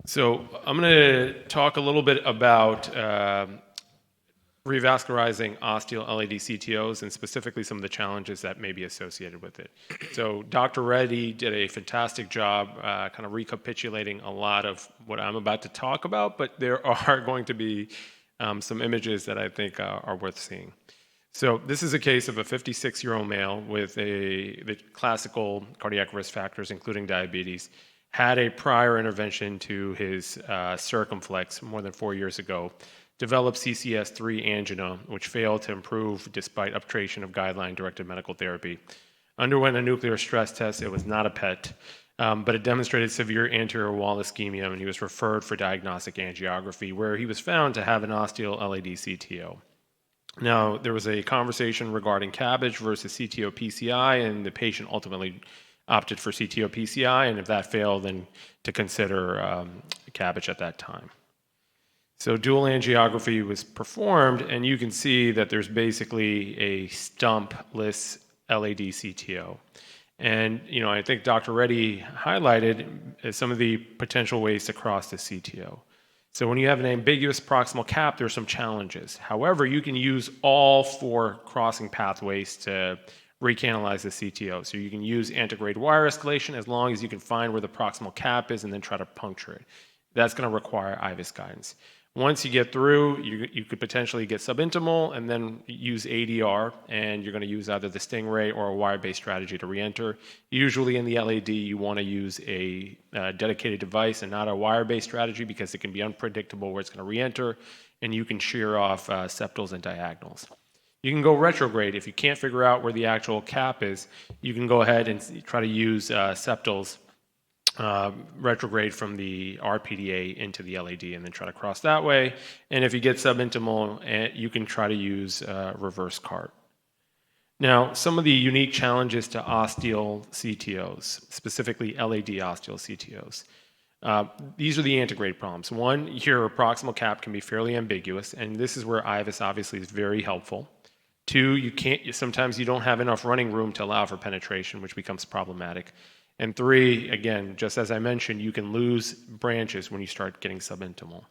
So I'm going to talk a little bit about revascularizing osteal LAD CTOs and specifically some of the challenges that may be associated with it. So Dr. Reddy did a fantastic job kind of recapitulating a lot of what I'm about to talk about, but there are going to be some images that I think are worth seeing. So this is a case of a 56-year-old male with the classical cardiac risk factors, including diabetes, had a prior intervention to his circumflex more than 4 years ago, developed CCS3 angina, which failed to improve despite uptitration of guideline-directed medical therapy. Underwent a nuclear stress test. It was not a PET, but it demonstrated severe anterior wall ischemia, and he was referred for diagnostic angiography, where he was found to have an osteal LAD CTO. Now, there was a conversation regarding CABG versus CTO PCI, and the patient ultimately opted for CTO PCI, and if that failed, then to consider CABG at that time. So dual angiography was performed, and you can see that there's basically a stumpless LAD CTO. And I think Dr. Reddy highlighted some of the potential ways to cross the CTO. So when you have an ambiguous proximal cap, there's some challenges. However, you can use all 4 crossing pathways to recanalize the CTO. So you can use antegrade wire escalation as long as you can find where the proximal cap is and then try to puncture it. That's going to require IVUS guidance. Once you get through, you could potentially get subintimal and then use ADR, and you're going to use either the Stingray or a wire-based strategy to re-enter. Usually in the LAD, you want to use a dedicated device and not a wire-based strategy because it can be unpredictable where it's going to re-enter, and you can shear off septals and diagonals. You can go retrograde. If you can't figure out where the actual cap is, you can go ahead and try to use septals retrograde from the RPDA into the LAD and then try to cross that way. And if you get subintimal, you can try to use reverse cart. Now, some of the unique challenges to osteal CTOs, specifically LAD osteal CTOs. These are the antegrade problems. One, your proximal cap can be fairly ambiguous, and this is where IVUS obviously is very helpful. 2, sometimes you don't have enough running room to allow for penetration, which becomes problematic. And 3, again, just as I mentioned, you can lose branches when you start getting subintimal.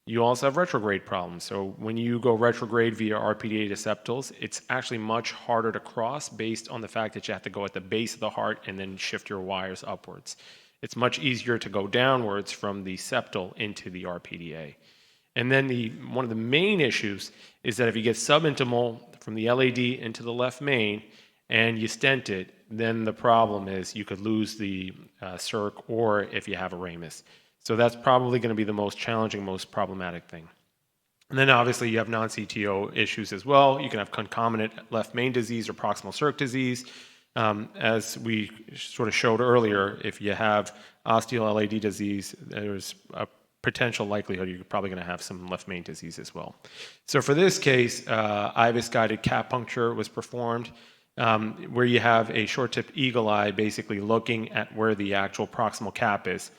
You also have retrograde problems. So when you go retrograde via RPDA to septals, it's actually much harder to cross based on the fact that you have to go at the base of the heart and then shift your wires upwards. It's much easier to go downwards from the septal into the RPDA. And then one of the main issues is that if you get subintimal from the LAD into the left main and you stent it, then the problem is you could lose the circ, or if you have a ramus. So that's probably going to be the most challenging, most problematic thing. And then obviously you have non-CTO issues as well. You can have concomitant left main disease or proximal circ disease. As we sort of showed earlier, if you have osteal LAD disease, there's a potential likelihood you're probably going to have some left main disease as well. So for this case, IVUS-guided cap puncture was performed, where you have a short-tipped eagle eye basically looking at where the actual proximal cap is.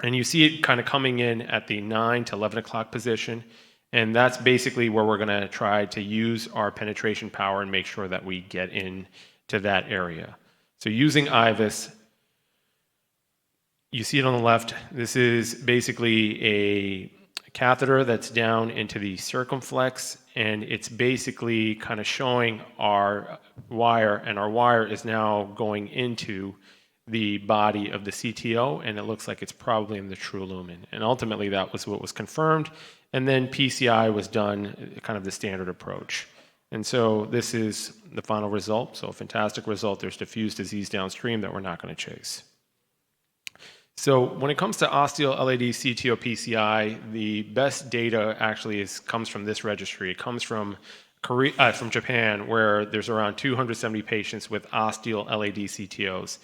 And you see it kind of coming in at the 9 to 11 o'clock position, and that's basically where we're going to try to use our penetration power and make sure that we get into that area. So using IVUS, you see it on the left. This is basically a catheter that's down into the circumflex, and it's basically kind of showing our wire, and our wire is now going into the body of the CTO, and it looks like it's probably in the true lumen. And ultimately, that was what was confirmed. And then PCI was done, kind of the standard approach. And so this is the final result. So a fantastic result. There's diffuse disease downstream that we're not going to chase. So when it comes to osteal LAD CTO PCI, the best data actually comes from this registry. It comes from Japan, where there's around 270 patients with osteal LAD CTOs.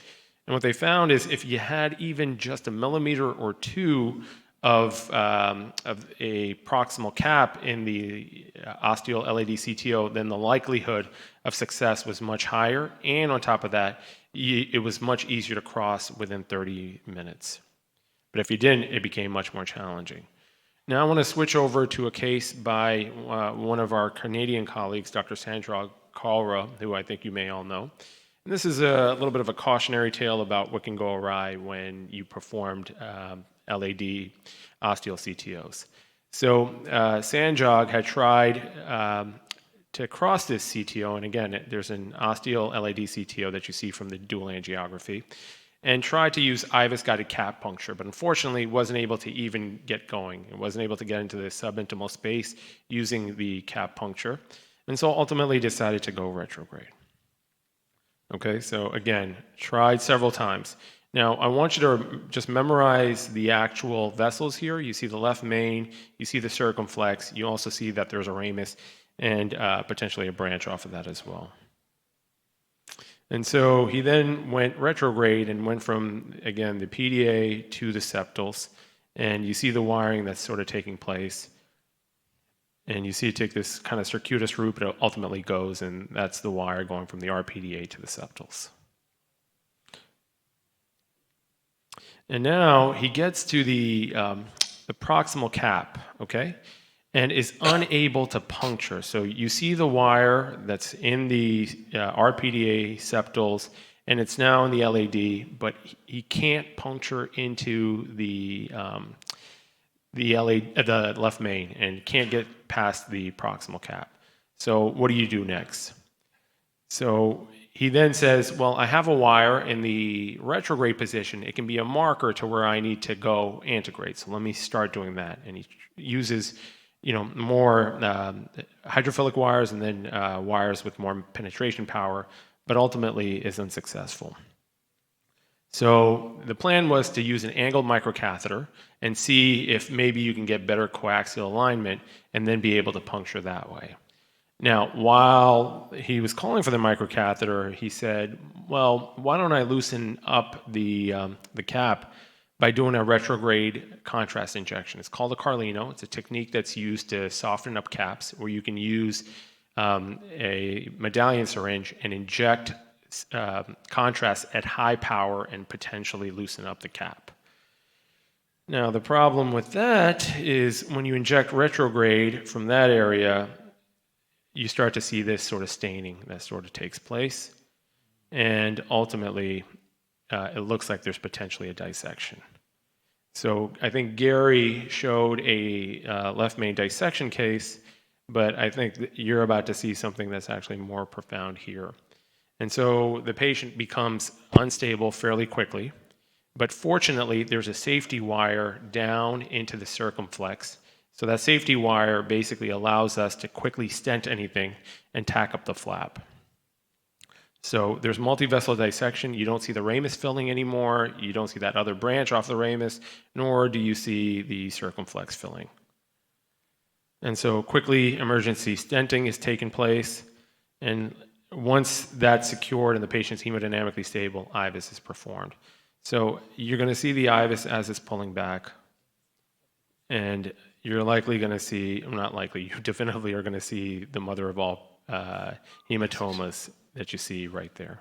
And what they found is if you had even just a millimeter or 2 of a proximal cap in the osteal LAD CTO, then the likelihood of success was much higher. And on top of that, it was much easier to cross within 30 minutes. But if you didn't, it became much more challenging. Now I want to switch over to a case by one of our Canadian colleagues, Dr. Sandra Kalra, who I think you may all know. This is a little bit of a cautionary tale about what can go awry when you performed LAD osteal CTOs. So Sanjog had tried to cross this CTO, and again, there's an osteal LAD CTO that you see from the dual angiography, and tried to use IVUS-guided cap puncture, but unfortunately wasn't able to even get going. It wasn't able to get into the subintimal space using the cap puncture, and so ultimately decided to go retrograde. Okay, so again, tried several times. Now, I want you to just memorize the actual vessels here. You see the left main, you see the circumflex, you also see that there's a ramus, and potentially a branch off of that as well. And so he then went retrograde and went from, again, the PDA to the septals. And you see the wiring that's sort of taking place. And you see it take this kind of circuitous route, but it ultimately goes, and that's the wire going from the RPDA to the septals. And now he gets to the proximal cap, okay? And is unable to puncture. So you see the wire that's in the RPDA septals, and it's now in the LAD, but he can't puncture into the left main and can't get past the proximal cap. So what do you do next? So he then says, well, I have a wire in the retrograde position. It can be a marker to where I need to go antegrade. So let me start doing that. And he uses more hydrophilic wires and then wires with more penetration power, but ultimately is unsuccessful. So the plan was to use an angled microcatheter and see if maybe you can get better coaxial alignment and then be able to puncture that way. Now, while he was calling for the microcatheter, he said, well, why don't I loosen up the cap by doing a retrograde contrast injection. It's called a Carlino. It's a technique that's used to soften up caps, where you can use a medallion syringe and inject contrast at high power and potentially loosen up the cap. Now, the problem with that is when you inject retrograde from that area, you start to see this sort of staining that sort of takes place. And ultimately, it looks like there's potentially a dissection. So I think Gary showed a left main dissection case, but I think that you're about to see something that's actually more profound here. And so the patient becomes unstable fairly quickly, but fortunately there's a safety wire down into the circumflex. So that safety wire basically allows us to quickly stent anything and tack up the flap. So there's multivessel dissection. You don't see the ramus filling anymore. You don't see that other branch off the ramus, nor do you see the circumflex filling. And so quickly emergency stenting is taking place. And once that's secured and the patient's hemodynamically stable, IVUS is performed. So you're going to see the IVUS as it's pulling back. And you're likely going to see, not likely, you definitively are going to see the mother of all hematomas that you see right there.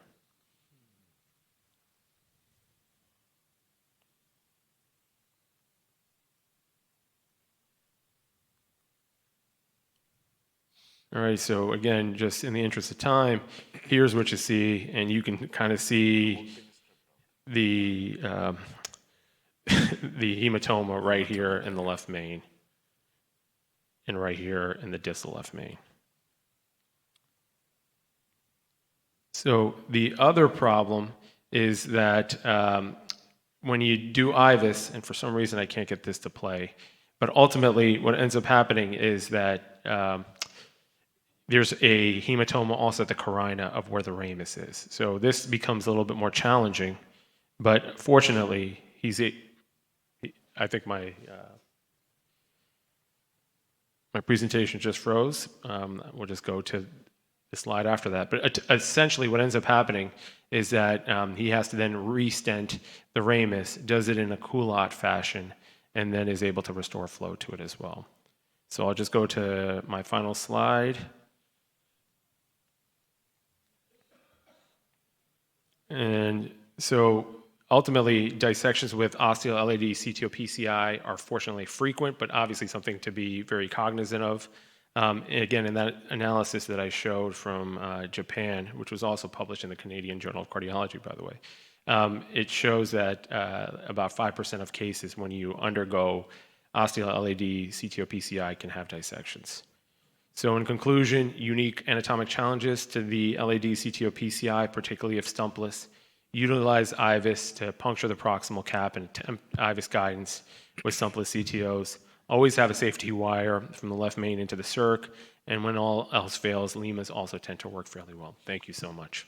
All right, so again, just in the interest of time, here's what you see, and you can kind of see the the hematoma right here in the left main, and right here in the distal left main. So the other problem is that when you do IVUS, and for some reason I can't get this to play, but ultimately what ends up happening is that there's a hematoma also at the carina of where the ramus is. So this becomes a little bit more challenging, but fortunately, I think my presentation just froze. We'll just go to the slide after that. But essentially what ends up happening is that he has to then re-stent the ramus, does it in a culotte fashion, and then is able to restore flow to it as well. So I'll just go to my final slide. And so ultimately, dissections with osteal LAD CTO PCI are fortunately frequent, but obviously something to be very cognizant of. Again, in that analysis that I showed from Japan, which was also published in the Canadian Journal of Cardiology, by the way, it shows that about 5% of cases when you undergo osteal LAD CTO PCI can have dissections. So in conclusion, unique anatomic challenges to the LAD CTO PCI, particularly if stumpless. Utilize IVUS to puncture the proximal cap and attempt IVUS guidance with stumpless CTOs. Always have a safety wire from the left main into the circ. And when all else fails, LEMAs also tend to work fairly well. Thank you so much.